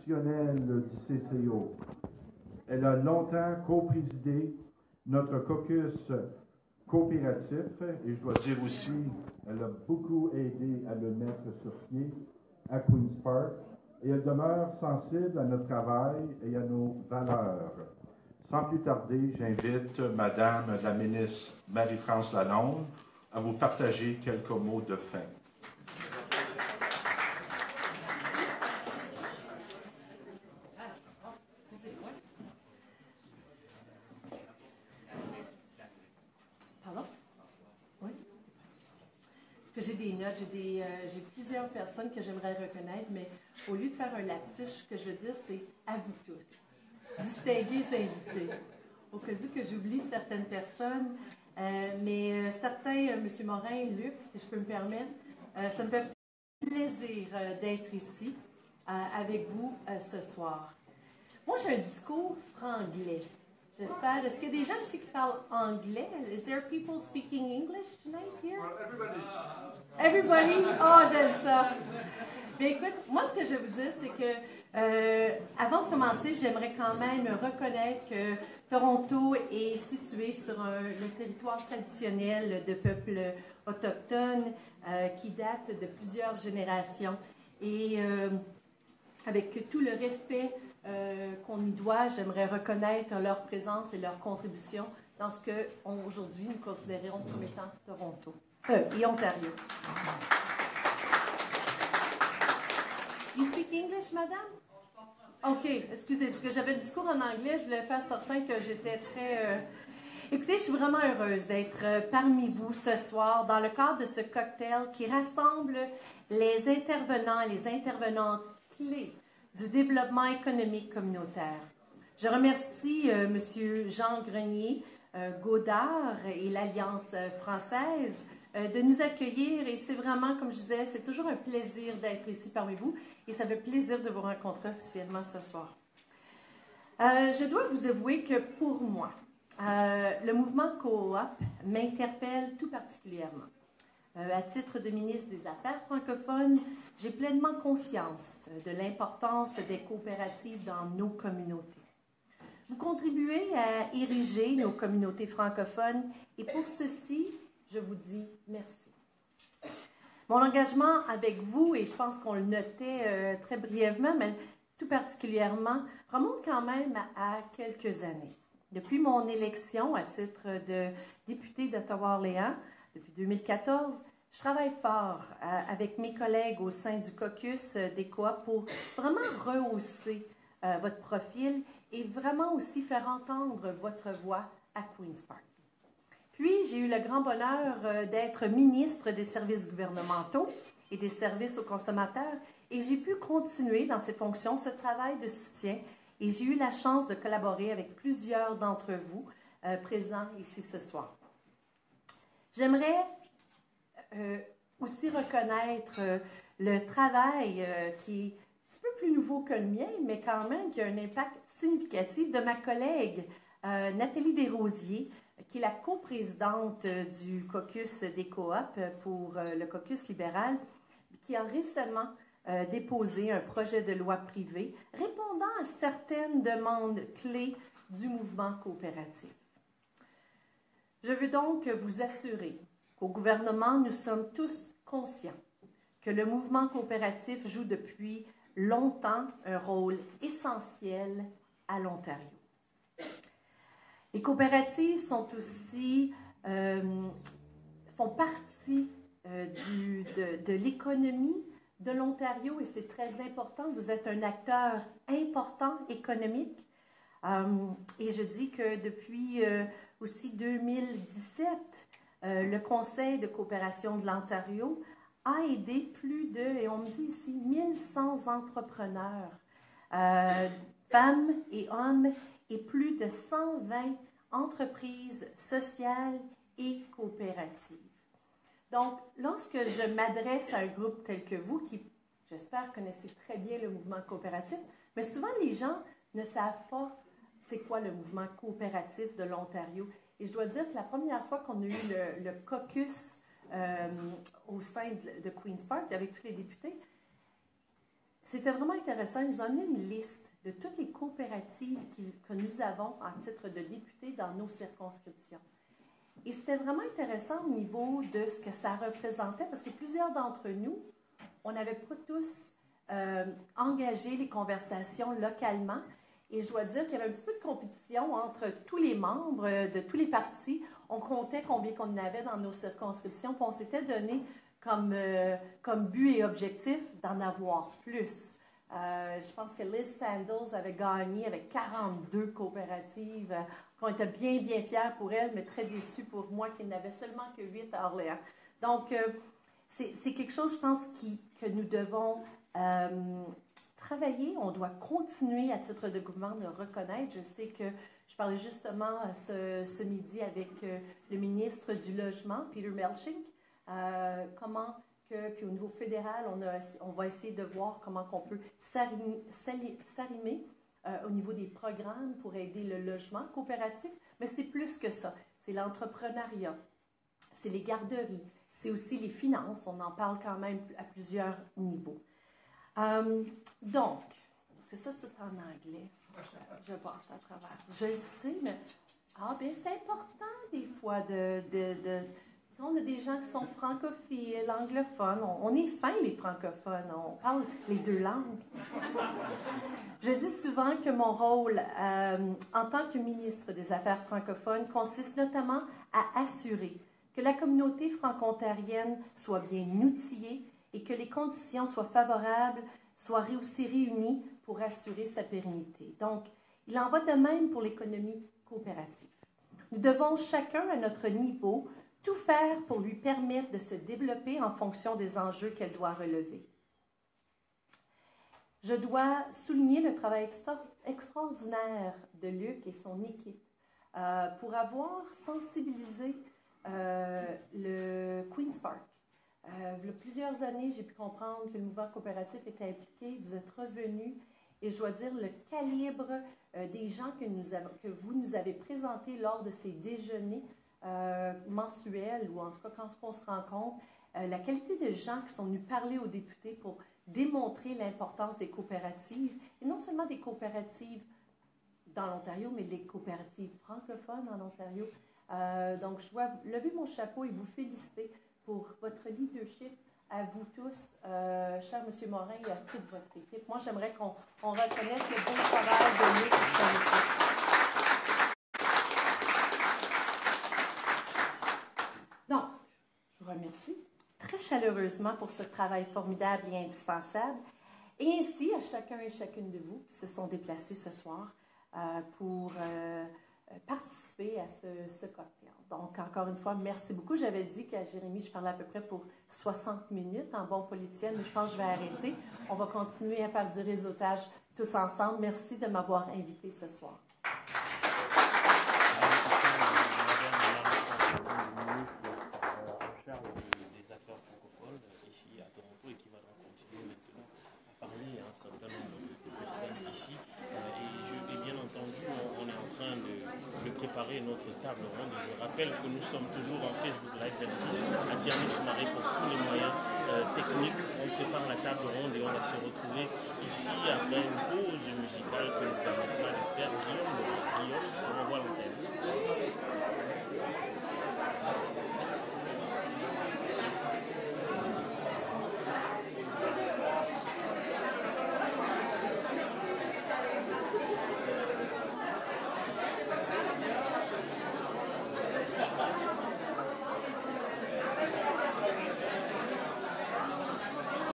traditionnelle du CCO. Elle a longtemps co-présidé notre caucus coopératif et je dois dire aussi, elle a beaucoup aidé à le mettre sur pied à Queen's Park et elle demeure sensible à notre travail et à nos valeurs. Sans plus tarder, j'invite Madame la ministre Marie-France Lalonde à vous partager quelques mots de fin. J'ai des notes, j'ai plusieurs personnes que j'aimerais reconnaître, mais au lieu de faire un lapsus, ce que je veux dire, c'est à vous tous. Distingués invités. Au cas où que j'oublie certaines personnes, mais certains, M. Morin, Luc, si je peux me permettre, ça me fait plaisir d'être ici avec vous ce soir. Moi, j'ai un discours franglais. J'espère. Est-ce qu'il y a des gens ici qui parlent anglais? Is there people speaking English tonight here? Well, Everybody? Oh, j'aime ça. Bien, écoute, moi, ce que je vais vous dire, c'est que avant de commencer, j'aimerais quand même reconnaître que Toronto est situé sur le territoire traditionnel de peuples autochtones qui date de plusieurs générations. Et avec tout le respect qu'on y doit, j'aimerais reconnaître leur présence et leur contribution dans ce que aujourd'hui nous considérons comme étant Toronto et Ontario. You speak English, madame? OK, excusez, parce que j'avais le discours en anglais, je voulais faire certain que j'étais très... Écoutez, je suis vraiment heureuse d'être parmi vous ce soir dans le cadre de ce cocktail qui rassemble les intervenants clés du développement économique communautaire. Je remercie M. Jean Grenier, Godard et l'Alliance française de nous accueillir et c'est vraiment, comme je disais, c'est toujours un plaisir d'être ici parmi vous et ça fait plaisir de vous rencontrer officiellement ce soir. Je dois vous avouer que pour moi, le mouvement Coop m'interpelle tout particulièrement. À titre de ministre des Affaires francophones, j'ai pleinement conscience de l'importance des coopératives dans nos communautés. Vous contribuez à ériger nos communautés francophones et pour ceci, je vous dis merci. Mon engagement avec vous, et je pense qu'on le notait très brièvement, mais tout particulièrement, remonte quand même à quelques années. Depuis mon élection à titre de députée d'Ottawa-Orléans, depuis 2014, je travaille fort avec mes collègues au sein du caucus des Coop pour vraiment rehausser votre profil et vraiment aussi faire entendre votre voix à Queen's Park. Puis, j'ai eu le grand bonheur d'être ministre des services gouvernementaux et des services aux consommateurs et j'ai pu continuer dans ces fonctions ce travail de soutien et j'ai eu la chance de collaborer avec plusieurs d'entre vous présents ici ce soir. J'aimerais aussi reconnaître le travail qui est un petit peu plus nouveau que le mien, mais quand même qui a un impact significatif de ma collègue Nathalie Desrosiers, qui est la coprésidente du caucus des Coop pour le caucus libéral, qui a récemment déposé un projet de loi privé répondant à certaines demandes clés du mouvement coopératif. Je veux donc vous assurer qu'au gouvernement, nous sommes tous conscients que le mouvement coopératif joue depuis longtemps un rôle essentiel à l'Ontario. Les coopératives sont aussi, font partie de l'économie de l'Ontario et c'est très important. Vous êtes un acteur important économique et je dis que depuis aussi 2017, le Conseil de coopération de l'Ontario a aidé plus de, et on me dit ici, 1100 entrepreneurs, femmes et hommes, et plus de 120 entreprises sociales et coopératives. Donc, lorsque je m'adresse à un groupe tel que vous, qui, j'espère, connaissez très bien le mouvement coopératif, mais souvent les gens ne savent pas c'est quoi le mouvement coopératif de l'Ontario. Et je dois dire que la première fois qu'on a eu le caucus au sein de Queen's Park avec tous les députés, C'était vraiment intéressant. Ils nous ont amené une liste de toutes les coopératives que nous avons en titre de députés dans nos circonscriptions. Et c'était vraiment intéressant au niveau de ce que ça représentait, parce que plusieurs d'entre nous, on n'avait pas tous engagé les conversations localement. Et je dois dire qu'il y avait un petit peu de compétition entre tous les membres de tous les partis. On comptait combien qu'on en avait dans nos circonscriptions, puis on s'était donné comme but et objectif d'en avoir plus. Je pense que Liz Sandals avait gagné avec 42 coopératives. On était bien, bien fiers pour elle, mais très déçus pour moi qu'il n'avait seulement que 8 à Orléans. Donc, c'est quelque chose, je pense, que nous devons travailler. On doit continuer à titre de gouvernement de reconnaître. Je sais que je parlais justement ce midi avec le ministre du Logement, Peter Melching, puis au niveau fédéral, on va essayer de voir comment on peut s'arrimer au niveau des programmes pour aider le logement coopératif. Mais c'est plus que ça. C'est l'entrepreneuriat, c'est les garderies, c'est aussi les finances. On en parle quand même à plusieurs niveaux. Donc, parce que ça, c'est en anglais. Je passe à travers. Je le sais, mais bien, c'est important des fois on a des gens qui sont francophiles, anglophones. On est fins, les francophones. On parle les deux langues. Je dis souvent que mon rôle en tant que ministre des Affaires francophones consiste notamment à assurer que la communauté franco-ontarienne soit bien outillée et que les conditions soient favorables, soient aussi réunies pour assurer sa pérennité. Donc, il en va de même pour l'économie coopérative. Nous devons chacun à notre niveau tout faire pour lui permettre de se développer en fonction des enjeux qu'elle doit relever. Je dois souligner le travail extraordinaire de Luc et son équipe pour avoir sensibilisé le Queen's Park. Il y a plusieurs années, j'ai pu comprendre que le mouvement coopératif était impliqué. Vous êtes revenus et je dois dire le calibre des gens que vous nous avez présentés lors de ces déjeuners mensuels ou en tout cas quand on se rencontre, la qualité de gens qui sont venus parler aux députés pour démontrer l'importance des coopératives, et non seulement des coopératives dans l'Ontario, mais des coopératives francophones en Ontario. Donc, je dois lever mon chapeau et vous féliciter pour votre leadership à vous tous, cher M. Morin, et à toute votre équipe. Moi, j'aimerais qu'on reconnaisse le beau travail de Luc et son équipe. Donc, je vous remercie très chaleureusement pour ce travail formidable et indispensable, et ainsi à chacun et chacune de vous qui se sont déplacés ce soir pour participer à ce cocktail. Donc, encore une fois, merci beaucoup. J'avais dit qu'à Jérémy, je parlais à peu près pour 60 minutes en bon politicienne, mais je pense que je vais arrêter. On va continuer à faire du réseautage tous ensemble. Merci de m'avoir invité ce soir. Des affaires francophones ici à Toronto et qui va donc continuer maintenant à parler à un certain nombre de personnes ici. Et bien entendu, on est en train de préparer notre table ronde. Et je rappelle que nous sommes toujours en Facebook Live. Merci à Thierry Soumaré pour tous les moyens techniques. On prépare la table ronde et on va se retrouver ici après une pause musicale que nous permettra de faire. Guillaume, je te renvoie l'antenne.